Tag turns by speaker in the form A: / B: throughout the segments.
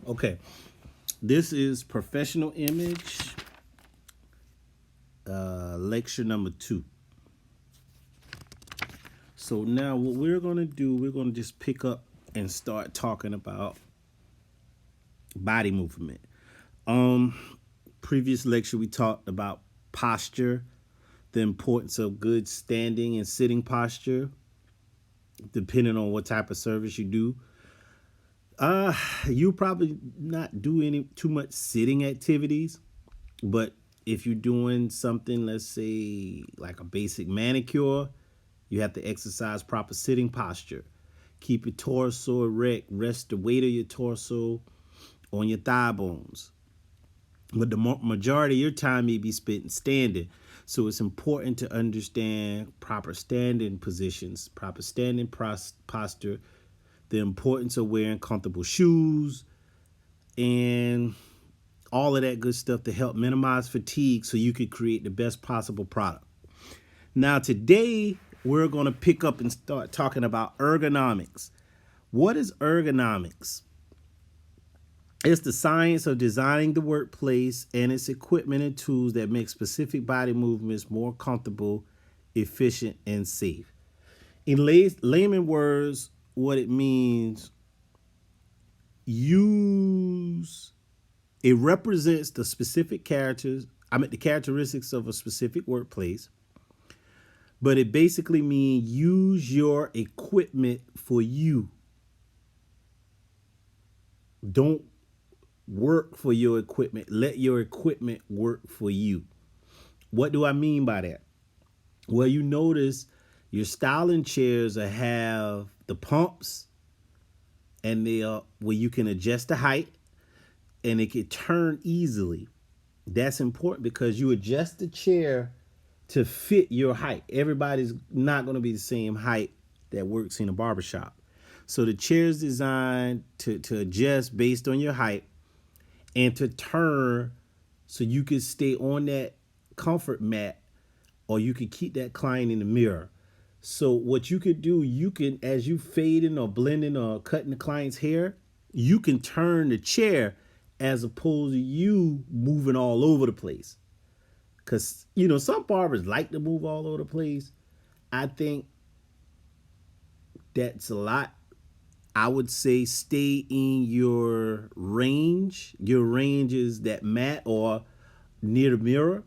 A: Okay, this is professional image, lecture number 2. So now what we're going to do, we're going to just pick up and start talking about body movement. Previous lecture we talked about posture, the importance of good standing and sitting posture, depending on what type of service you do. You probably not do any too much sitting activities, but if you're doing something, let's say like a basic manicure, you have to exercise proper sitting posture. Keep your torso erect, rest the weight of your torso on your thigh bones. But the majority of your time may be spent standing. So it's important to understand proper standing positions, proper standing posture, the importance of wearing comfortable shoes, and all of that good stuff to help minimize fatigue so you could create the best possible product. Now, today, we're going to pick up and start talking about ergonomics. What is ergonomics? It's the science of designing the workplace and its equipment and tools that make specific body movements more comfortable, efficient, and safe. In layman words, what it means, it represents the specific the characteristics of a specific workplace, but it basically means use your equipment for you. Don't work for your equipment. Let your equipment work for you. What do I mean by that? Well, you notice your styling chairs have the pumps, and they are where you can adjust the height, and it can turn easily. That's important because you adjust the chair to fit your height. Everybody's not going to be the same height that works in a barbershop. So the chair is designed to adjust based on your height and to turn so you can stay on that comfort mat, or you can keep that client in the mirror. So what you could do, you can, as you fading or blending or cutting the client's hair, you can turn the chair as opposed to you moving all over the place. Because, some barbers like to move all over the place. I think that's a lot. I would say stay in your range. Your range is that mat or near the mirror,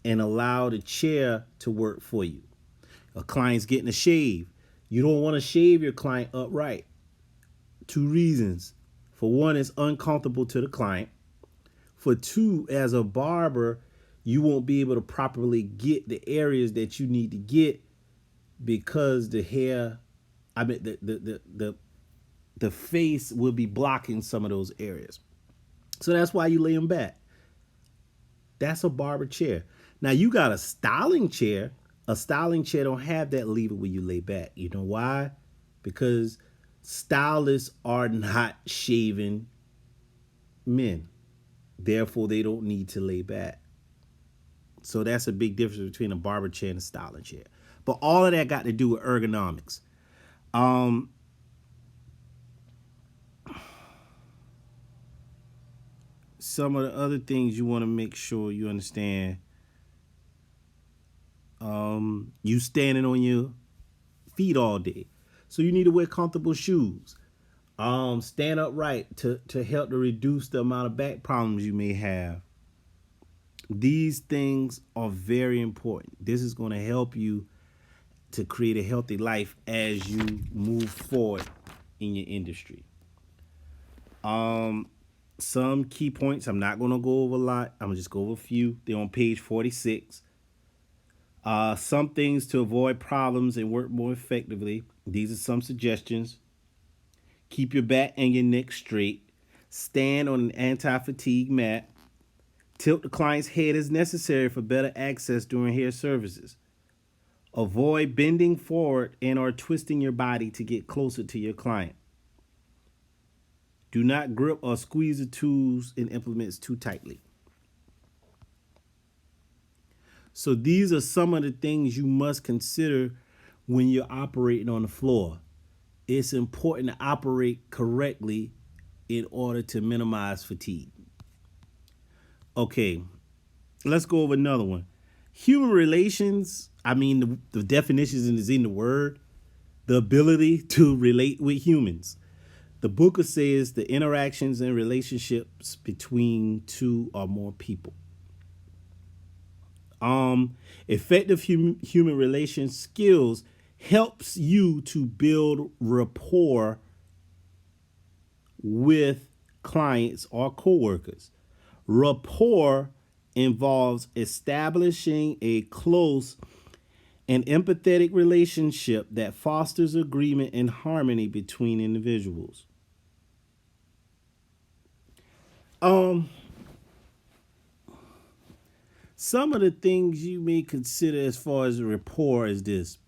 A: and allow the chair to work for you. A client's getting a shave. You don't want to shave your client upright. 2 reasons. For one, it's uncomfortable to the client. For 2, as a barber, you won't be able to properly get the areas that you need to get because the hair, the face will be blocking some of those areas. So that's why you lay them back. That's a barber chair. Now you got a styling chair. A styling chair don't have that lever where you lay back. You know why? Because stylists are not shaving men. Therefore, they don't need to lay back. So that's a big difference between a barber chair and a styling chair. But all of that got to do with ergonomics. Some of the other things you want to make sure you understand. You standing on your feet all day. So you need to wear comfortable shoes. Stand upright to help to reduce the amount of back problems you may have. These things are very important. This is going to help you to create a healthy life as you move forward in your industry. Some key points, I'm not going to go over a lot. I'm going to just go over a few. They're on page 46. Some things to avoid problems and work more effectively. These are some suggestions. Keep your back and your neck straight. Stand on an anti-fatigue mat. Tilt the client's head as necessary for better access during hair services. Avoid bending forward and or twisting your body to get closer to your client. Do not grip or squeeze the tools and implements too tightly. So these are some of the things you must consider when you're operating on the floor. It's important to operate correctly in order to minimize fatigue. Okay, let's go over another one. Human relations, I mean, the definitions is in the word, the ability to relate with humans. The book says the interactions and relationships between two or more people. Effective human relation skills helps you to build rapport with clients or coworkers. Rapport involves establishing a close and empathetic relationship that fosters agreement and harmony between individuals. Um, some of the things you may consider as far as rapport is this.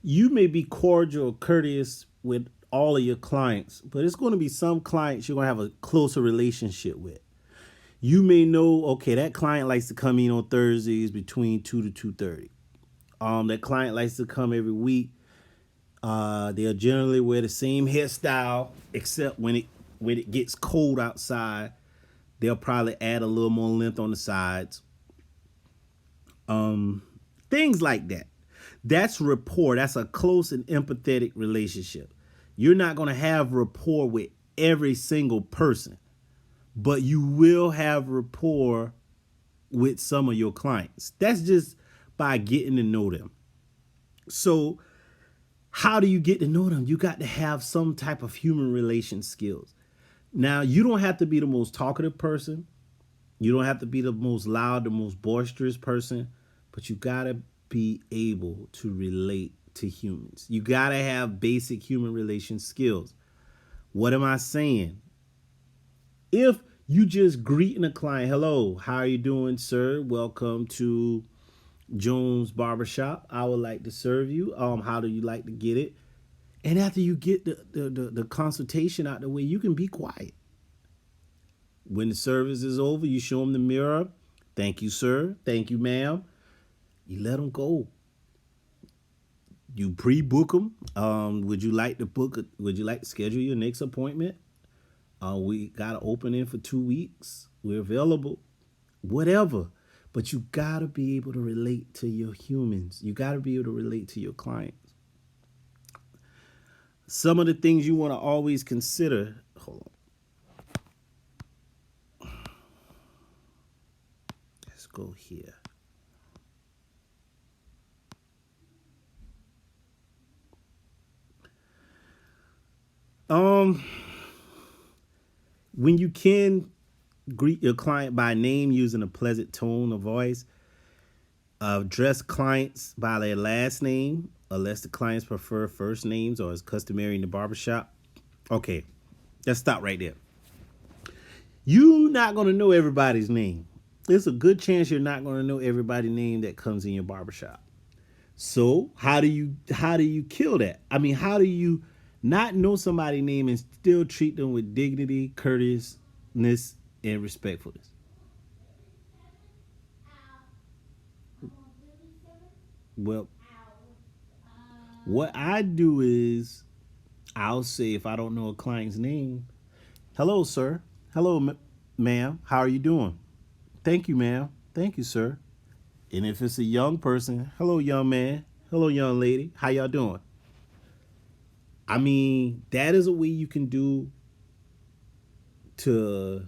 A: You may be cordial or courteous with all of your clients, but it's going to be some clients you're going to have a closer relationship with. You may know, okay, that client likes to come in on Thursdays between 2 to 2:30. That client likes to come every week. They'll generally wear the same hairstyle, except when it gets cold outside, they'll probably add a little more length on the sides. Things like that. That's rapport. That's a close and empathetic relationship. You're not going to have rapport with every single person, but you will have rapport with some of your clients. That's just by getting to know them. So, how do you get to know them? You got to have some type of human relation skills. Now, you don't have to be the most talkative person. You don't have to be the most loud, the most boisterous person, but you got to be able to relate to humans. You got to have basic human relation skills. What am I saying? If you just greeting a client, hello, how are you doing, sir? Welcome to Jones Barbershop. I would like to serve you. How do you like to get it? And after you get the consultation out the way, you can be quiet. When the service is over, you show them the mirror. Thank you, sir. Thank you, ma'am. You let them go. You pre-book them. Would you like to would you like to schedule your next appointment? We got an opening for 2 weeks. We're available. Whatever. But you got to be able to relate to your humans. You got to be able to relate to your clients. Some of the things you want to always consider. Hold on. Let's go here. When you can greet your client by name using a pleasant tone of voice, address clients by their last name, unless the clients prefer first names or is customary in the barbershop. Okay, let's stop right there. You're not going to know everybody's name. There's a good chance you're not going to know everybody's name that comes in your barbershop. So how do you kill that? I mean, how do you not know somebody's name and still treat them with dignity, courteousness, and respectfulness? Well, what I do is I'll say, if I don't know a client's name, hello, sir. Hello, ma'am. How are you doing? Thank you, ma'am. Thank you, sir. And if it's a young person, hello, young man. Hello, young lady. How y'all doing? I mean, that is a way you can do to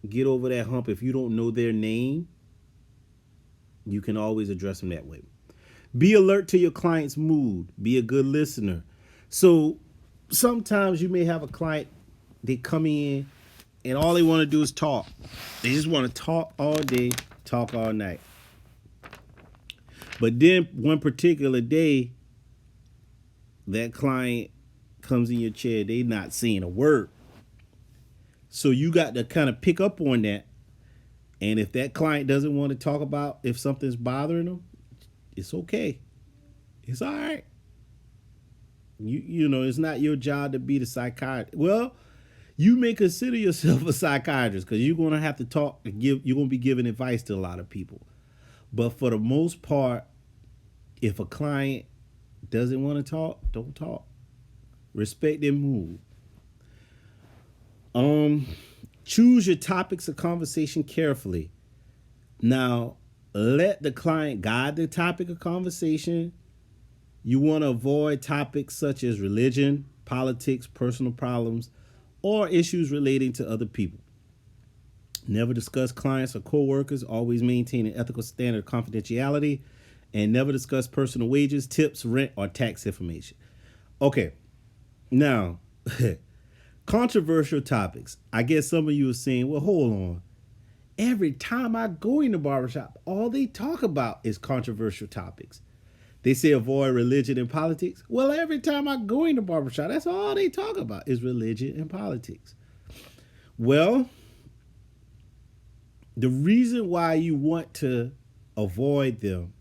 A: get over that hump. If you don't know their name, you can always address them that way. Be alert to your client's mood. Be a good listener. So sometimes you may have a client, they come in and all they want to do is talk. They just want to talk all day, talk all night. But then one particular day, that client comes in your chair, they not saying a word. So you got to kind of pick up on that. And if that client doesn't want to talk about if something's bothering them, it's okay. It's all right. You know, it's not your job to be the psychiatrist. Well, you may consider yourself a psychiatrist because you're going to have to talk and you're going to be giving advice to a lot of people. But for the most part, if a client doesn't want to talk, don't talk. Respect their mood. Um, Choose your topics of conversation carefully. Now, let the client guide the topic of conversation. You want to avoid topics such as religion, politics, personal problems, or issues relating to other people. Never discuss clients or coworkers. Always maintain an ethical standard of confidentiality. And never discuss personal wages, tips, rent, or tax information. Okay, now, controversial topics. I guess some of you are saying, well, hold on. Every time I go in the barbershop, all they talk about is controversial topics. They say avoid religion and politics. Well, every time I go in the barbershop, that's all they talk about is religion and politics. Well, the reason why you want to avoid them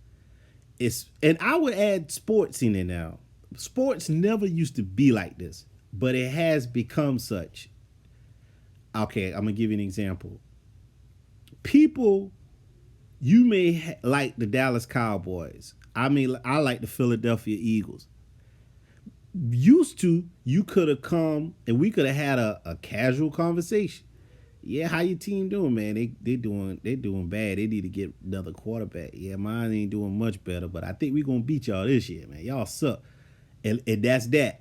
A: is, and I would add sports in there now. Sports never used to be like this, but it has become such. Okay, I'm going to give you an example. People, you may like the Dallas Cowboys. I mean, I like the Philadelphia Eagles. Used to, you could have come and we could have had a casual conversation. Yeah, how your team doing, man? They doing bad. They need to get another quarterback. Yeah, mine ain't doing much better, but I think we gonna beat y'all this year, man. Y'all suck, and that's that.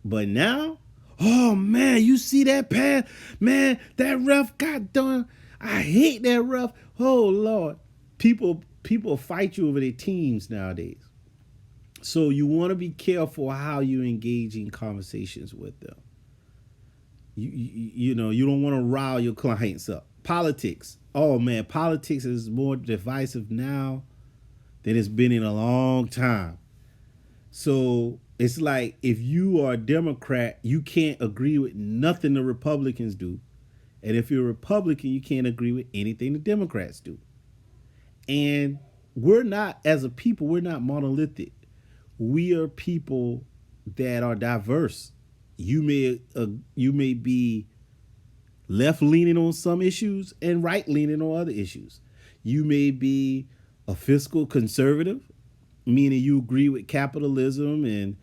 A: But now, oh man, you see that pass, man? That ref got done. I hate that ref. Oh Lord, people fight you over their teams nowadays. So you want to be careful how you engage in conversations with them. You know, you don't want to rile your clients up. Politics. Oh man, politics is more divisive now than it's been in a long time. So it's like if you are a Democrat, you can't agree with nothing the Republicans do. And if you're a Republican, you can't agree with anything the Democrats do. And we're not, as a people, we're not monolithic. We are people that are diverse. You may be left leaning on some issues and right leaning on other issues. You may be a fiscal conservative, meaning you agree with capitalism and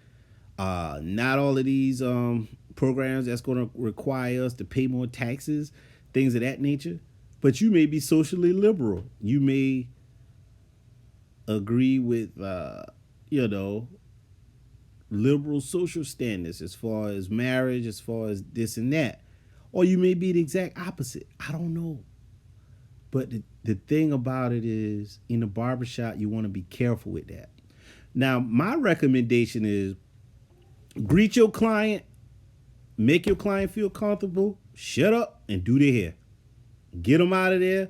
A: not all of these programs that's going to require us to pay more taxes, things of that nature. But you may be socially liberal. You may agree with, liberal social standards as far as marriage, as far as this and that. Or you may be the exact opposite. I don't know. But the thing about it is, in the barbershop, you want to be careful with that. Now, my recommendation is greet your client, make your client feel comfortable, shut up, and do their hair. Get them out of there.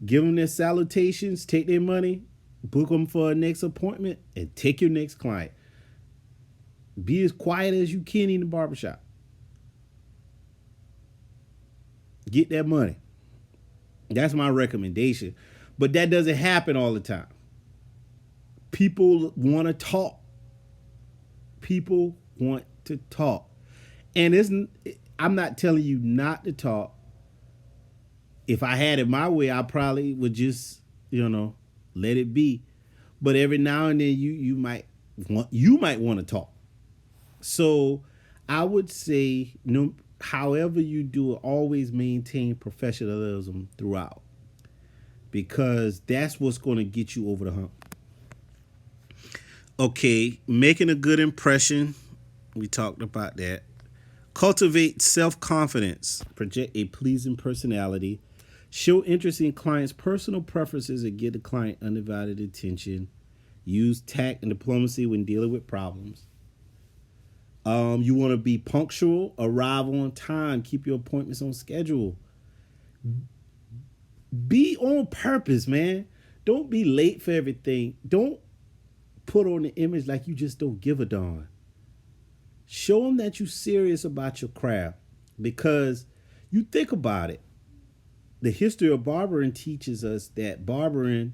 A: Give them their salutations, take their money, book them for a next appointment, and take your next client. Be as quiet as you can in the barbershop. Get that money. That's my recommendation. But that doesn't happen all the time. People want to talk. People want to talk. And I'm not telling you not to talk. If I had it my way, I probably would just, let it be. But every now and then you might want to talk. So I would say, however you do it, always maintain professionalism throughout, because that's what's going to get you over the hump. Okay, making a good impression. We talked about that. Cultivate self-confidence. Project a pleasing personality. Show interest in clients' personal preferences and give the client undivided attention. Use tact and diplomacy when dealing with problems. You want to be punctual, arrive on time, keep your appointments on schedule. Be on purpose, man. Don't be late for everything. Don't put on the image like you just don't give a darn. Show them that you're serious about your craft, because you think about it. The history of barbering teaches us that barbers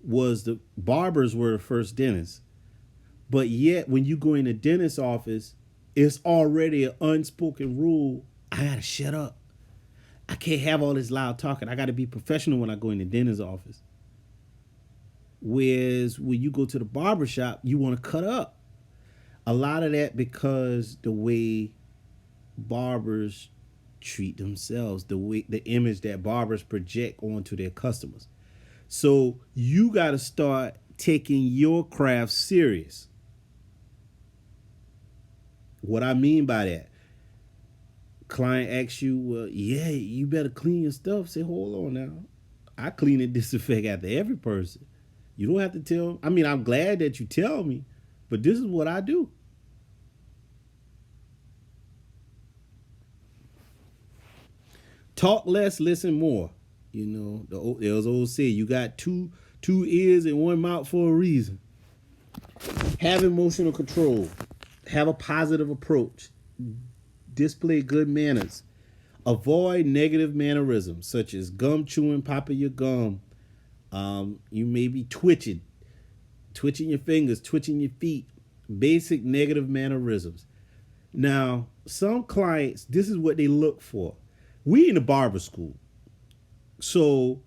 A: were the first dentists. But yet, when you go in a dentist's office, it's already an unspoken rule. I gotta shut up. I can't have all this loud talking. I gotta be professional when I go in the dentist's office. Whereas when you go to the barbershop, you want to cut up. A lot of that because the way barbers treat themselves, the image that barbers project onto their customers. So you got to start taking your craft serious. What I mean by that, client asks you, well, yeah, you better clean your stuff. Say, hold on now. I clean and disinfect after every person. You don't have to tell. I mean, I'm glad that you tell me, but this is what I do. Talk less, listen more. You know, there was old say, you got two ears and one mouth for a reason. Have emotional control. Have a positive approach. Display good manners. Avoid negative mannerisms such as gum chewing, popping your gum. You may be twitching your fingers, twitching your feet. Basic negative mannerisms. Now, some clients, this is what they look for. We in the barber school. So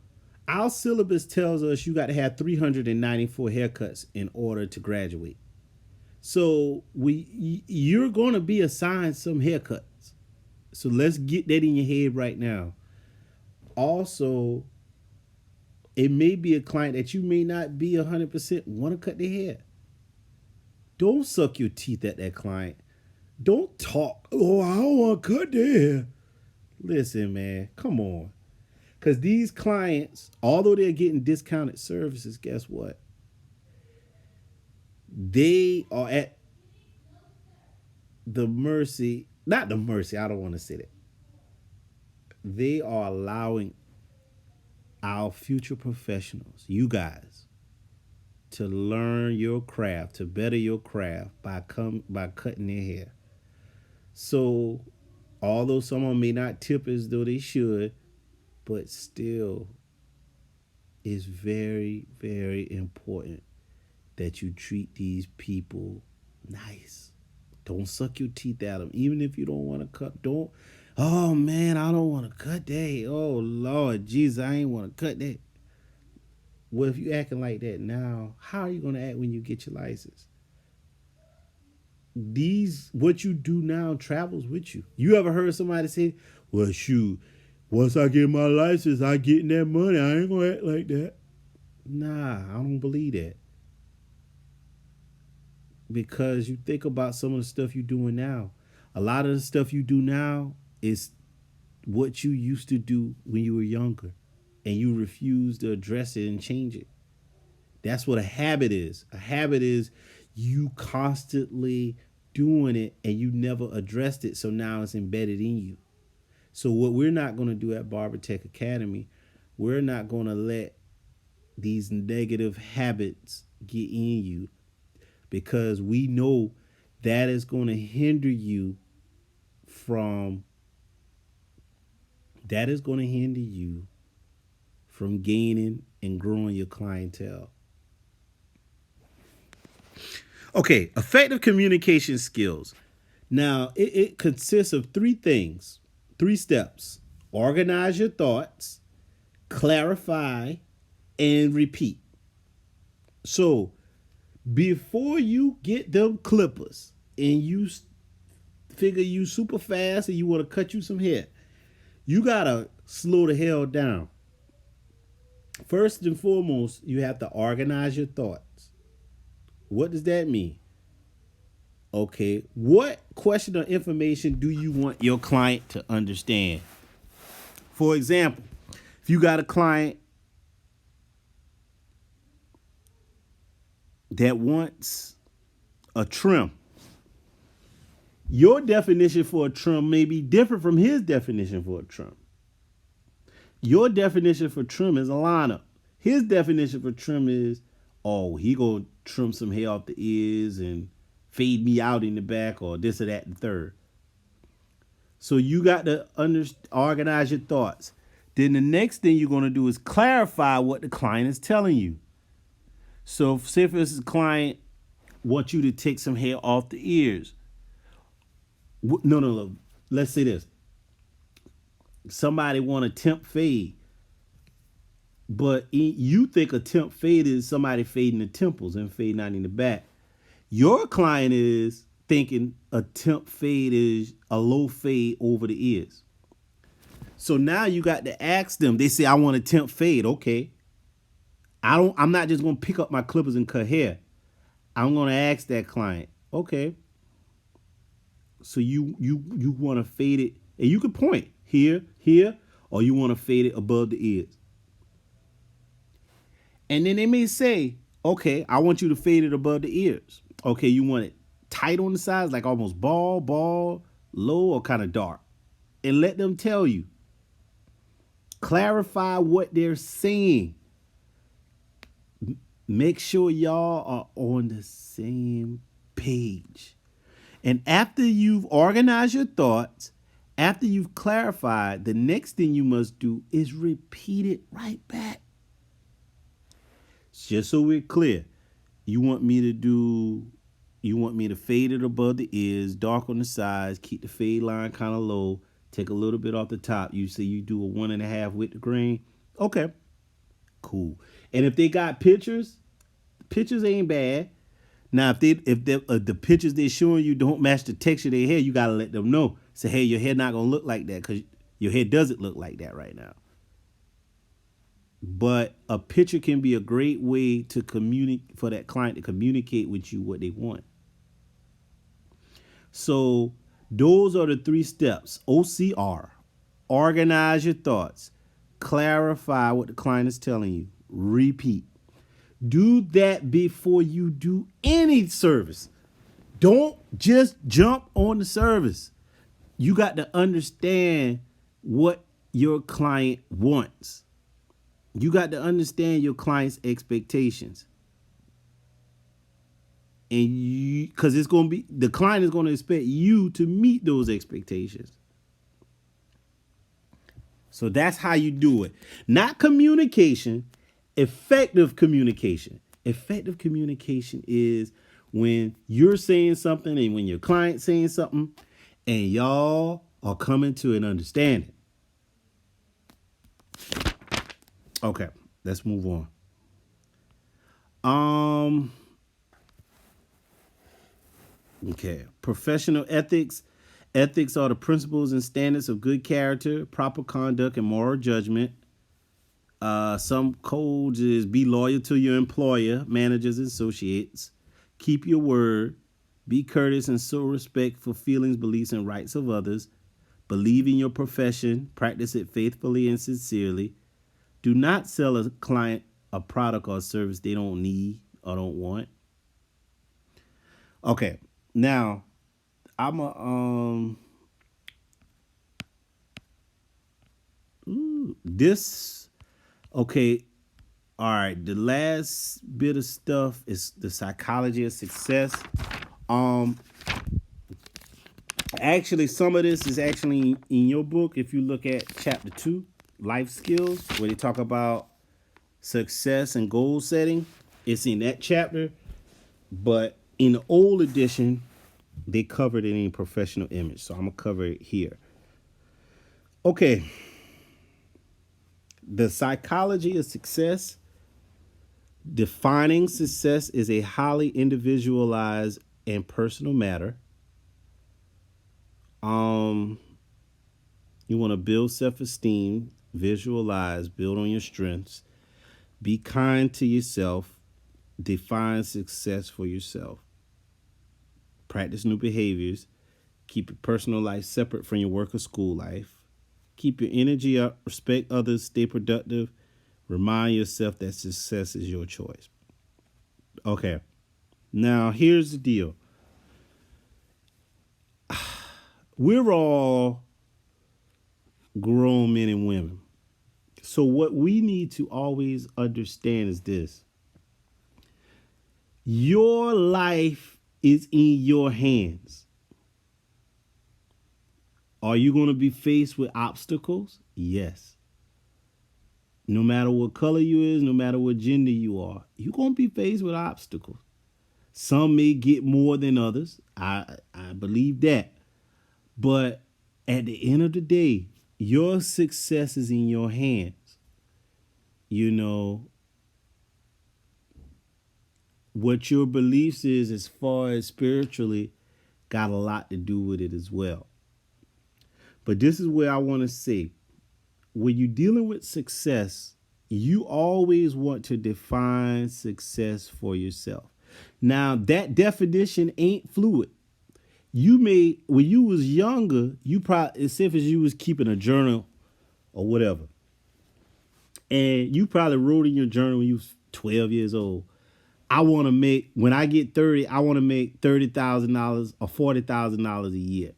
A: our syllabus tells us you got to have 394 haircuts in order to graduate. So you're going to be assigned some haircuts. So let's get that in your head right now. Also, it may be a client that you may not be 100% want to cut their hair. Don't suck your teeth at that client. Don't talk, oh, I don't want to cut their hair. Listen, man, come on. Because these clients, although they're getting discounted services, guess what? They are at the mercy, not the mercy, I don't want to say that. They are allowing our future professionals, you guys, to learn your craft, to better your craft by cutting their hair. So, although someone may not tip as though they should, but still, it's very, very important that you treat these people nice. Don't suck your teeth at them, even if you don't want to cut. Don't. Oh man, I don't want to cut that. Oh Lord, Jesus, I ain't want to cut that. Well, if you acting like that now, how are you gonna act when you get your license? What you do now travels with you. You ever heard somebody say, "Well, shoot, once I get my license, I getting that money. I ain't gonna act like that." Nah, I don't believe that. Because you think about some of the stuff you're doing now. A lot of the stuff you do now is what you used to do when you were younger, and you refuse to address it and change it. That's what a habit is. A habit is you constantly doing it and you never addressed it, so now it's embedded in you. So what we're not going to do at Barber Tech Academy, we're not going to let these negative habits get in you, because we know that is going to hinder you from gaining and growing your clientele. Okay, effective communication skills. Now, it consists of three things, three steps. Organize your thoughts, clarify, and repeat. So, before you get them clippers and you figure you super fast and you want to cut you some hair, you got to slow the hell down. First and foremost, you have to organize your thoughts. What does that mean? Okay, what question or information do you want your client to understand? For example, if you got a client that wants a trim, your definition for a trim may be different from his definition for a trim. Your definition for trim is a lineup. His definition for trim is, oh, he gonna trim some hair off the ears and fade me out in the back, or this or that and third. So you got to organize your thoughts. Then the next thing you're gonna do is clarify what the client is telling you. So say for instance, the client wants you to take some hair off the ears. No. Let's say this. Somebody want a temp fade, but you think a temp fade is somebody fading the temples and fading out in the back. Your client is thinking a temp fade is a low fade over the ears. So now you got to ask them. They say, I want a temp fade. Okay. I'm not just gonna pick up my clippers and cut hair. I'm gonna ask that client, okay, so you want to fade it, and you can point here, or you want to fade it above the ears. And then they may say, okay, I want you to fade it above the ears. Okay, you want it tight on the sides, like almost bald, low, or kind of dark. And let them tell you. Clarify what they're saying. Make sure y'all are on the same page. And after you've organized your thoughts, after you've clarified, the next thing you must do is repeat it right back. Just so we're clear, you want me to fade it above the ears, dark on the sides, keep the fade line kind of low, take a little bit off the top. You say you do a 1.5 with the grain. Okay, cool. And if they got pictures ain't bad. Now, if the pictures they're showing you don't match the texture of their hair, you got to let them know. Say, hey, your hair not going to look like that because your hair doesn't look like that right now. But a picture can be a great way to communicate, for that client to communicate with you what they want. So those are the 3 steps. OCR, organize your thoughts, clarify what the client is telling you, repeat. Do that before you do any service. Don't just jump on the service. You got to understand what your client wants. You got to understand your client's expectations. And because the client is going to expect you to meet those expectations. So that's how you do it. Not communication. Effective communication. Effective communication is when you're saying something and when your client's saying something and y'all are coming to an understanding. Okay, let's move on. Okay, professional ethics. Ethics are the principles and standards of good character, proper conduct, and moral judgment. Some codes is be loyal to your employer, managers, and associates. Keep your word. Be courteous and show respect for feelings, beliefs, and rights of others. Believe in your profession. Practice it faithfully and sincerely. Do not sell a client a product or a service they don't need or don't want. Okay, now I'm a this. Okay, all right. The last bit of stuff is the psychology of success. Actually, some of this is actually in your book. If you look at chapter 2, life skills, where they talk about success and goal setting, it's in that chapter. But in the old edition, they covered it in professional image. So I'm gonna cover it here. Okay. The psychology of success. Defining success is a highly individualized and personal matter. You want to build self-esteem, visualize, build on your strengths, be kind to yourself, define success for yourself, practice new behaviors, keep your personal life separate from your work or school life, keep your energy up, respect others, stay productive, remind yourself that success is your choice. Okay, now here's the deal. We're all grown men and women. So what we need to always understand is this. Your life is in your hands. Are you going to be faced with obstacles? Yes. No matter what color you is, no matter what gender you are, you're going to be faced with obstacles. Some may get more than others. I believe that. But at the end of the day, your success is in your hands. You know, what your beliefs is as far as spiritually got a lot to do with it as well. But this is where I want to say, when you're dealing with success, you always want to define success for yourself. Now, that definition ain't fluid. You may, when you was younger, you probably, as if as you was keeping a journal or whatever, and you probably wrote in your journal when you was 12 years old, I want to make, when I get 30, I want to make $30,000 or $40,000 a year.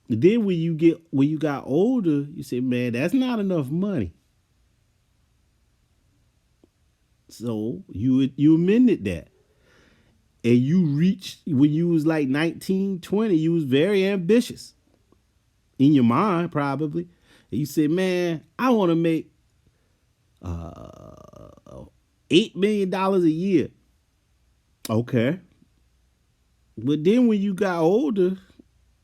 A: Then when you got older, you say, man, that's not enough money. So you amended that. And you reached, when you was like 19, 20, you was very ambitious. In your mind, probably. And you said, man, I want to make $8 million a year. Okay. But then when you got older,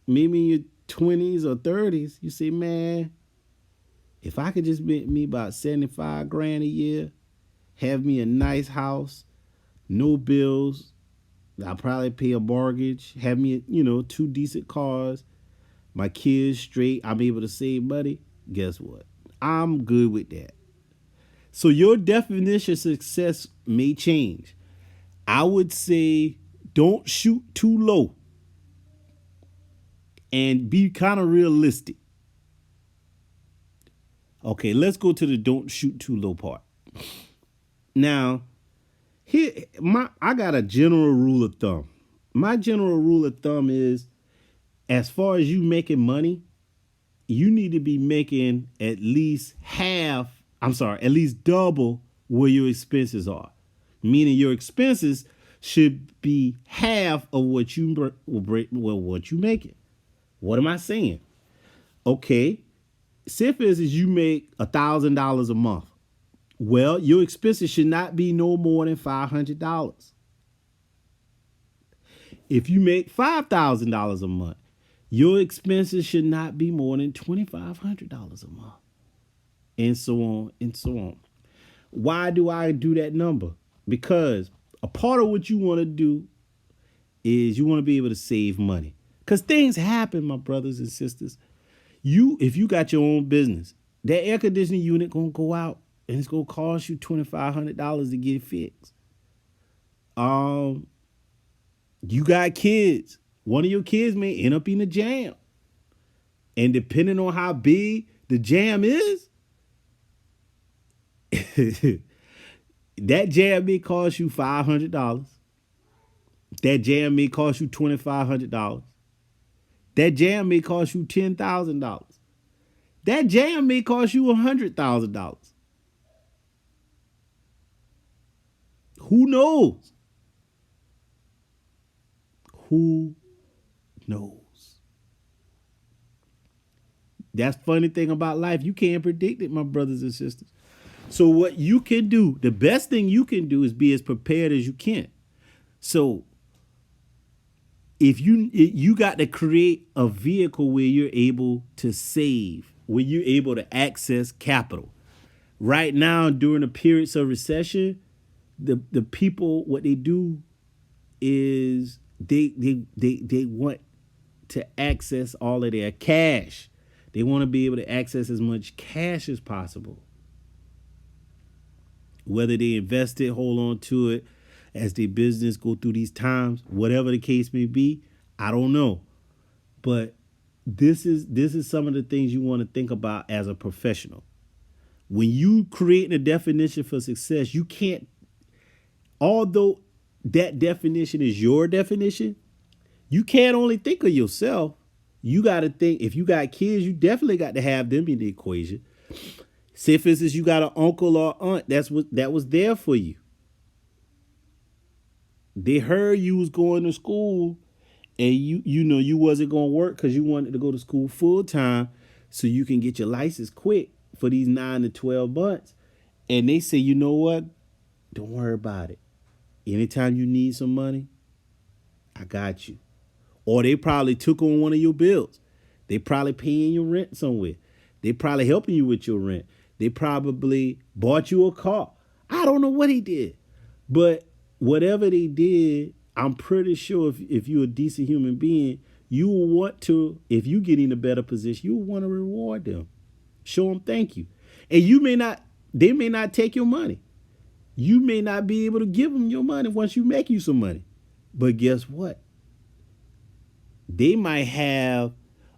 A: maybe in your 20s or 30s, you say, man, if I could just make me about 75 grand a year, have me a nice house, no bills, I'll probably pay a mortgage, have me, 2 decent cars, my kids straight, I'm able to save money, guess what? I'm good with that. So your definition of success may change. I would say don't shoot too low and be kind of realistic. Okay, let's go to the don't shoot too low part. Now, I got a general rule of thumb. My general rule of thumb is, as far as you making money, you need to be making at least double where your expenses are. Meaning your expenses should be half of what you making. What am I saying? Okay, say for instance you make $1,000 a month. Well, your expenses should not be no more than $500. If you make $5,000 a month, your expenses should not be more than $2,500 a month. And so on and so on. Why do I do that number? Because a part of what you want to do is you want to be able to save money. Because things happen, my brothers and sisters. If you got your own business, that air conditioning unit gonna go out and it's gonna cost you $2,500 to get it fixed. You got kids. One of your kids may end up in a jam. And depending on how big the jam is, that jam may cost you $500. That jam may cost you $2,500. That jam may cost you $10,000. That jam may cost you $100,000. Who knows? Who knows? That's the funny thing about life. You can't predict it, my brothers and sisters. So what you can do, the best thing you can do is be as prepared as you can. So if you got to create a vehicle where you're able to save, where you're able to access capital. Right now, during the periods of recession, the people, what they do is they want to access all of their cash. They want to be able to access as much cash as possible. Whether they invest it, hold on to it as their business go through these times, whatever the case may be, I don't know. But this is some of the things you want to think about as a professional. When you create a definition for success, you can't, although that definition is your definition, you can't only think of yourself. You got to think, if you got kids, you definitely got to have them in the equation. Say, for instance, you got an uncle or aunt that was there for you. They heard you was going to school and you wasn't going to work because you wanted to go to school full time so you can get your license quick for these 9 to 12 months. And they say, you know what? Don't worry about it. Anytime you need some money, I got you. Or they probably took on one of your bills. They probably paying your rent somewhere. They probably helping you with your rent. They probably bought you a car. I don't know what he did. But whatever they did, I'm pretty sure if you're a decent human being, you will want to, if you get in a better position, you will want to reward them. Show them thank you. And they may not take your money. You may not be able to give them your money once you make you some money. But guess what? They might have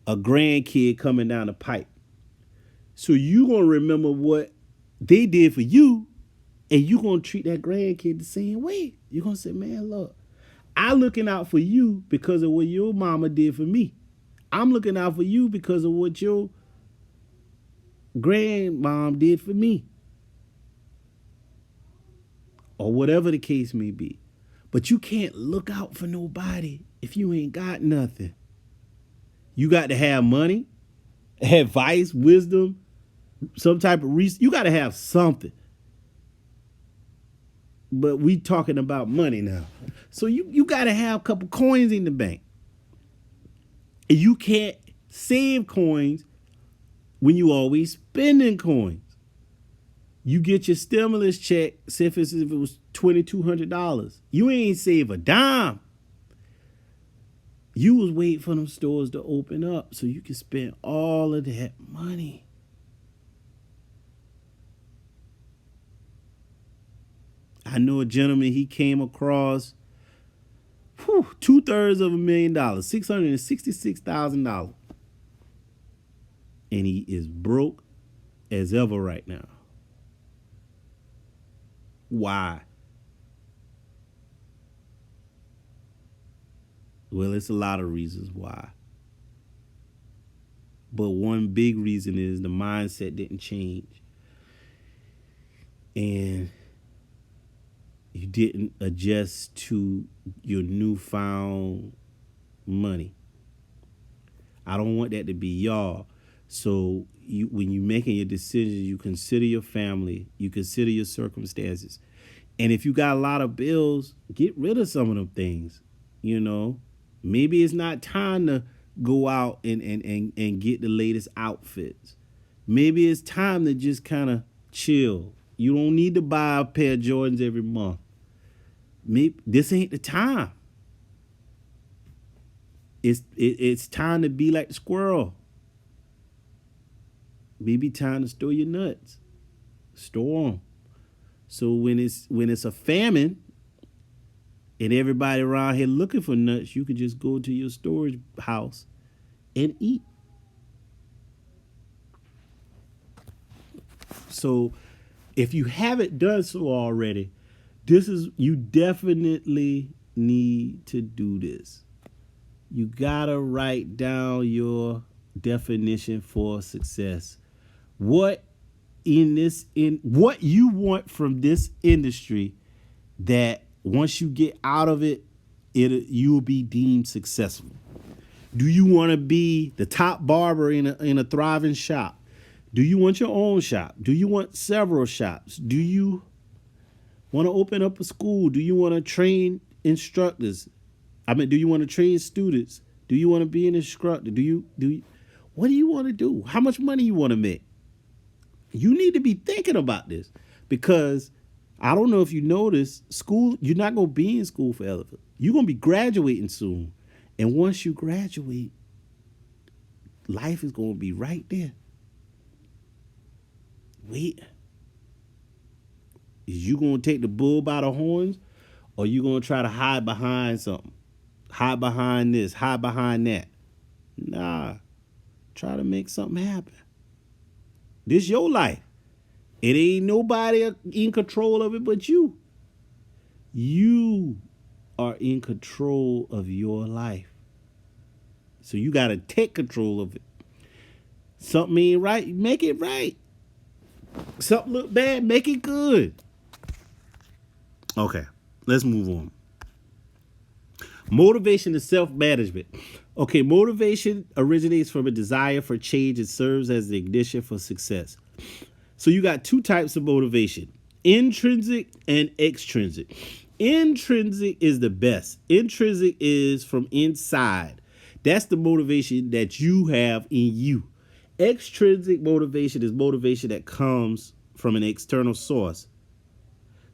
A: a grandkid coming down the pipe. So you going to remember what they did for you, and you going to treat that grandkid the same way. You're going to say, man, look, I'm looking out for you because of what your mama did for me. I'm looking out for you because of what your grandmom did for me. Or whatever the case may be. But you can't look out for nobody if you ain't got nothing. You got to have money, advice, wisdom, some type of reason. You got to have something. But we talking about money now. So you got to have a couple coins in the bank. And you can't save coins when you always spending coins. You get your stimulus check, say if it was $2,200. You ain't save a dime. You was waiting for them stores to open up so you can spend all of that money. I know a gentleman, he came across $2/3 of $1 million, $666,000. And he is broke as ever right now. Why? Well, it's a lot of reasons why. But one big reason is the mindset didn't change. And you didn't adjust to your newfound money. I don't want that to be y'all. So when you're making your decisions, you consider your family, you consider your circumstances. And if you got a lot of bills, get rid of some of them things. You know, maybe it's not time to go out and get the latest outfits. Maybe it's time to just kind of chill. You don't need to buy a pair of Jordans every month. Maybe this ain't the time. It's time to be like the squirrel. Maybe time to store your nuts. Store them. So when it's a famine and everybody around here looking for nuts, you can just go to your storage house and eat. So if you haven't done so already, you definitely need to do this. You gotta write down your definition for success. What you want from this industry that once you get out of it, you will be deemed successful. Do you want to be the top barber in a thriving shop? Do you want your own shop? Do you want several shops? Do you want to open up a school? Do you want to train instructors? Do you want to train students? Do you want to be an instructor? What do you want to do? How much money you want to make? You need to be thinking about this, because I don't know if you notice, school, you're not going to be in school forever. You're going to be graduating soon. And once you graduate, life is going to be right there. Wait. Is you going to take the bull by the horns, or you going to try to hide behind something? Hide behind this, hide behind that. Nah. Try to make something happen. This your life. It ain't nobody in control of it but you. You are in control of your life. So you got to take control of it. Something ain't right, make it right. Something look bad, make it good. Okay, let's move on. Motivation is self-management. Okay, motivation originates from a desire for change and serves as the ignition for success. So you got two types of motivation: intrinsic and extrinsic. Intrinsic is the best. Intrinsic is from inside. That's the motivation that you have in you. Extrinsic motivation is motivation that comes from an external source.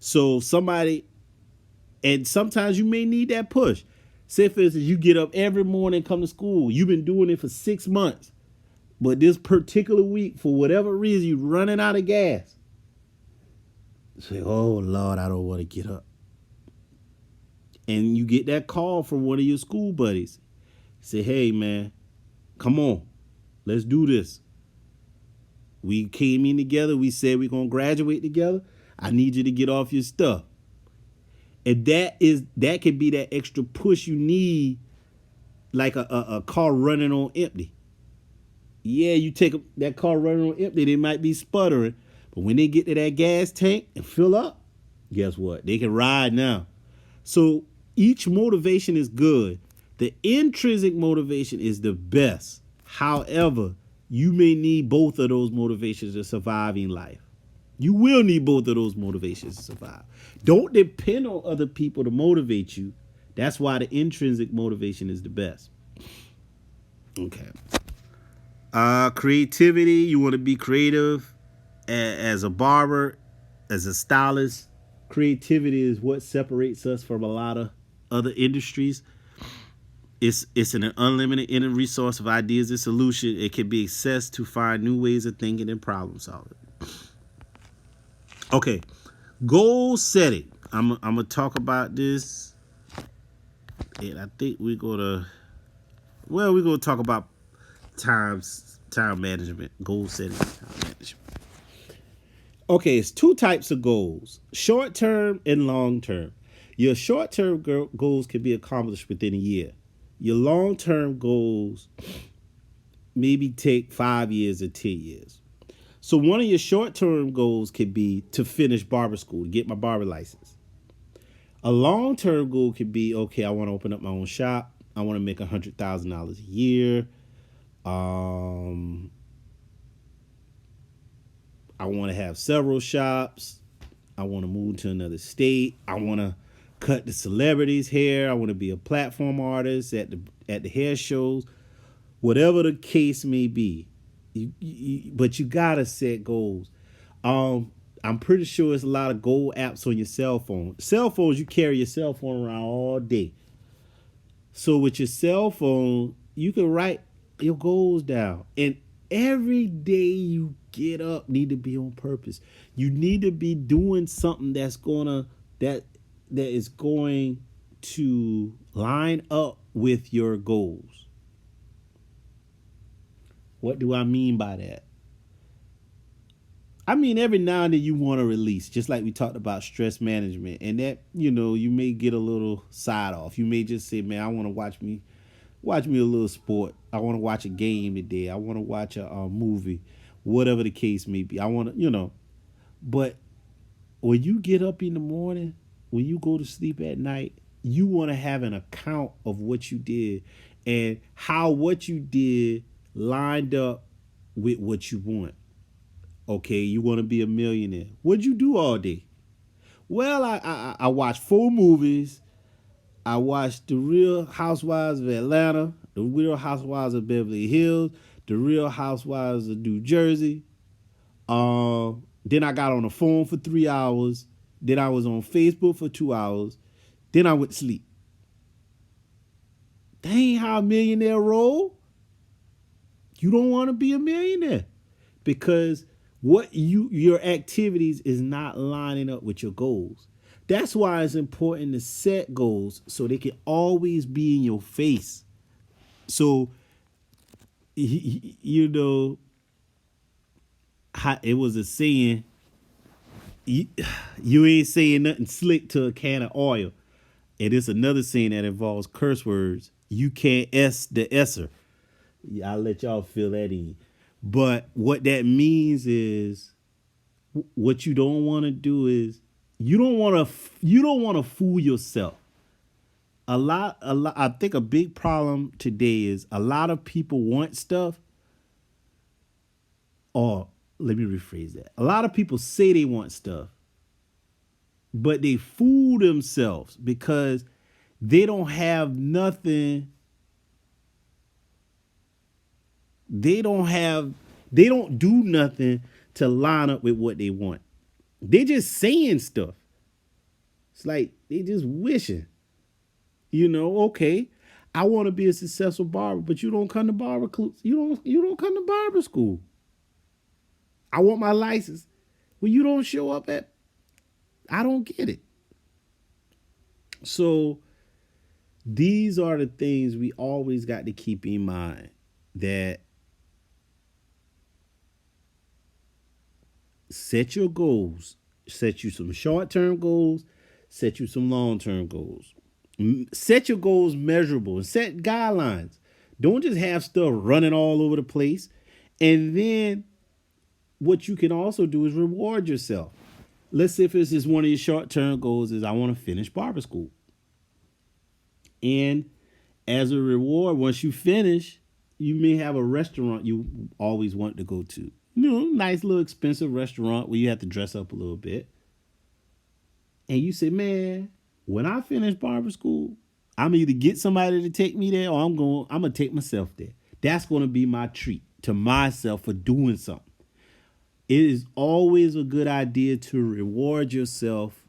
A: So somebody And sometimes you may need that push. Say, for instance, you get up every morning, come to school. You've been doing it for 6 months. But this particular week, for whatever reason, you're running out of gas. Say, oh, Lord, I don't want to get up. And you get that call from one of your school buddies. Say, hey, man, come on. Let's do this. We came in together. We said we're going to graduate together. I need you to get off your stuff. And that could be that extra push you need, like a car running on empty. Yeah, you take that car running on empty, they might be sputtering. But when they get to that gas tank and fill up, guess what? They can ride now. So each motivation is good. The intrinsic motivation is the best. However, you may need both of those motivations to survive in life. You will need both of those motivations to survive. Don't depend on other people to motivate you. That's why the intrinsic motivation is the best. Okay. Creativity. You want to be creative as a barber, as a stylist. Creativity is what separates us from a lot of other industries. It's an unlimited inner resource of ideas and solutions. It can be accessed to find new ways of thinking and problem solving. Okay, goal setting. I'm gonna talk about this, and I think we're gonna talk about time management, goal setting, time management. Okay, it's two types of goals: short term and long term. Your short term goals can be accomplished within a year. Your long term goals maybe take 5 years or 10 years. So one of your short-term goals could be to finish barber school, to get my barber license. A long-term goal could be, okay, I want to open up my own shop. I want to make $100,000 a year. I want to have several shops. I want to move to another state. I want to cut the celebrities' hair. I want to be a platform artist at the hair shows. Whatever the case may be. But you gotta set goals. I'm pretty sure there's a lot of goal apps on your cell phone. Cell phones, you carry your cell phone around all day. So with your cell phone, you can write your goals down. And every day you get up need to be on purpose. You need to be doing something that is going to line up with your goals. What do I mean by that? I mean, every now and then you want to release, just like we talked about stress management. And that, you may get a little side off. You may just say, man, I want to watch me a little sport. I want to watch a game today. I want to watch a movie, whatever the case may be. I want to, but when you get up in the morning, when you go to sleep at night, you want to have an account of what you did and how what you did lined up with what you want. Okay, you want to be a millionaire. What'd you do all day? Well, I watched 4 movies. I watched The Real Housewives of Atlanta, The Real Housewives of Beverly Hills, The Real Housewives of New Jersey. Then I got on the phone for 3 hours. Then I was on Facebook for 2 hours. Then I went to sleep. That ain't how a millionaire roll. You don't want to be a millionaire because your activities is not lining up with your goals. That's why it's important to set goals so they can always be in your face. So, it was a saying, you ain't saying nothing slick to a can of oil. And it's another saying that involves curse words. You can't S the S'er. I'll let y'all fill that in. But what that means is, what you don't want to do is, you don't want to fool yourself. I think a big problem today is a lot of people want stuff, or let me rephrase that. A lot of people say they want stuff, but they fool themselves because they don't have nothing. They don't do nothing to line up with what they want. They're just saying stuff. It's like they just wishing, okay, I want to be a successful barber, but you don't come to you don't come to barber school. I want my license. Well, you don't show up at I don't get it. So these are the things we always got to keep in mind, that set your goals, set you some short-term goals, set you some long-term goals. Set your goals measurable and set guidelines. Don't just have stuff running all over the place. And then what you can also do is reward yourself. Let's say if it's just one of your short-term goals is I want to finish barber school. And as a reward, once you finish, you may have a restaurant you always want to go to. Nice little expensive restaurant where you have to dress up a little bit. And you say, man, when I finish barber school, I'm either get somebody to take me there or I'm gonna take myself there. That's gonna be my treat to myself for doing something. It is always a good idea to reward yourself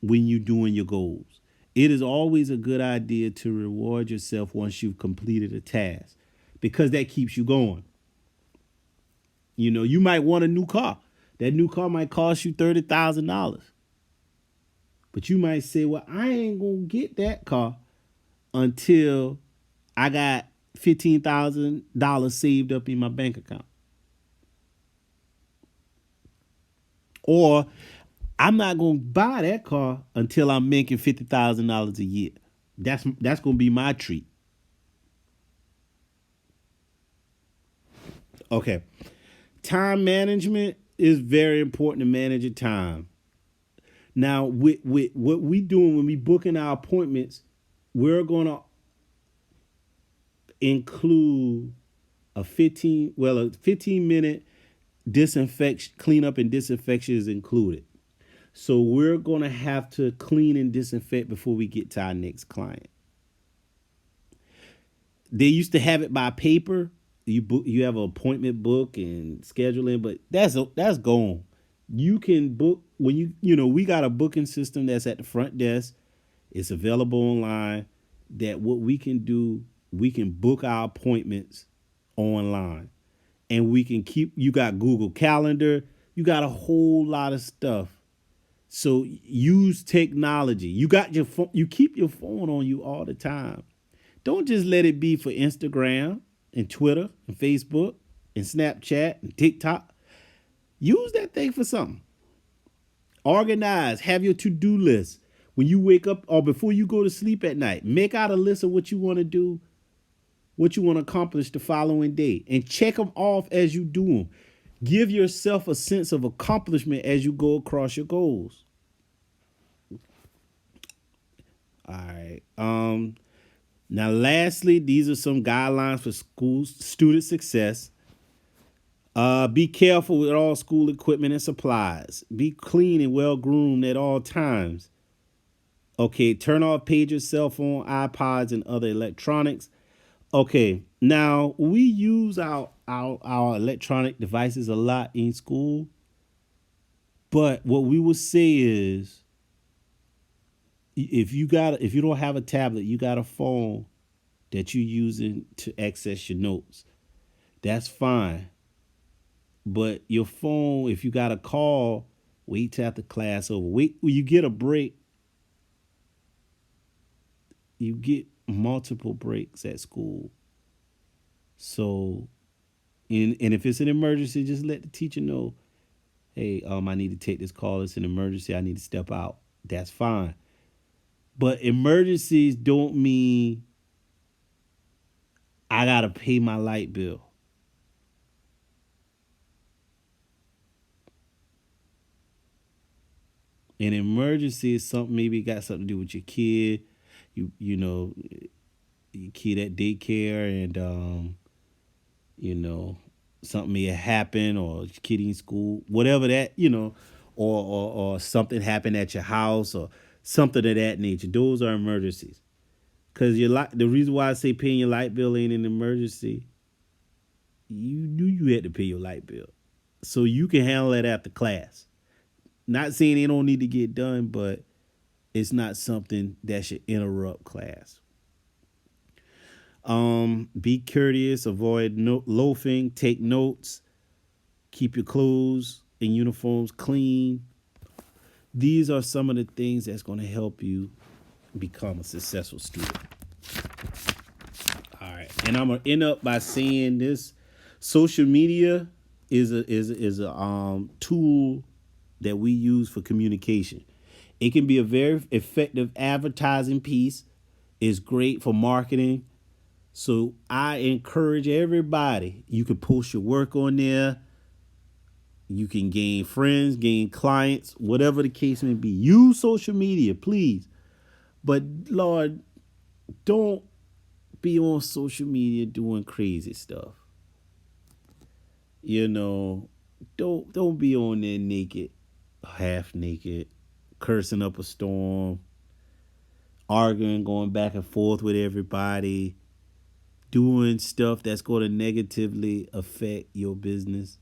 A: when you're doing your goals. It is always a good idea to reward yourself once you've completed a task, because that keeps you going. You might want a new car. That new car might cost you $30,000. But you might say, well, I ain't going to get that car until I got $15,000 saved up in my bank account. Or I'm not going to buy that car until I'm making $50,000 a year. That's going to be my treat. Okay. Time management is very important, to manage your time. Now, with what we doing when we booking our appointments, we're going to include a 15-minute disinfection, cleanup and disinfection is included. So we're going to have to clean and disinfect before we get to our next client. They used to have it by paper. You have an appointment book and scheduling, but that's gone. You can book when we got a booking system that's at the front desk. It's available online. That what we can do, we can book our appointments online, and we can you got Google Calendar. You got a whole lot of stuff. So use technology. You got your phone. You keep your phone on you all the time. Don't just let it be for Instagram and Twitter and Facebook and Snapchat and TikTok. Use that thing for something. Organize. Have your to-do list. When you wake up or before you go to sleep at night, make out a list of what you want to do, what you want to accomplish the following day, and check them off as you do them. Give yourself a sense of accomplishment as you go across your goals. All right. Now, lastly, these are some guidelines for school student success. Be careful with all school equipment and supplies. Be clean and well-groomed at all times. Okay, turn off pagers, cell phone, iPods, and other electronics. Okay, now we use our electronic devices a lot in school, but what we would say is, if you don't have a tablet, you got a phone that you're using to access your notes, that's fine. But your phone, if you got a call, wait till after class over. Wait when you get a break. You get multiple breaks at school. So, and if it's an emergency, just let the teacher know, hey, I need to take this call. It's an emergency. I need to step out. That's fine. But emergencies don't mean I got to pay my light bill. An emergency is something, maybe got something to do with your kid. You know, your kid at daycare, and something may happen, or your kid in school, whatever that, or something happened at your house or something of that nature. Those are emergencies. Because the reason why I say paying your light bill ain't an emergency, you knew you had to pay your light bill. So you can handle it after class. Not saying they don't need to get done, but it's not something that should interrupt class. Be courteous, avoid loafing, take notes, keep your clothes and uniforms clean. These are some of the things that's going to help you become a successful student. All right, and I'm gonna end up by saying this: social media is a tool that we use for communication. It can be a very effective advertising piece. It's great for marketing. So I encourage everybody. You can post your work on there. You can gain friends, gain clients, whatever the case may be. Use social media, please. But Lord, don't be on social media doing crazy stuff. You know, don't be on there naked, half naked, cursing up a storm, arguing, going back and forth with everybody, doing stuff that's going to negatively affect your business.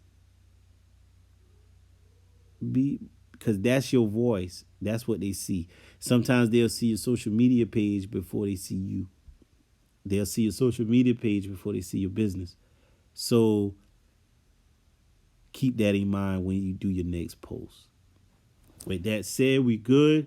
A: Because that's your voice. That's what they see. Sometimes they'll see your social media page before they see you. They'll see your social media page before they see your business. So keep that in mind when you do your next post. With that said, we good.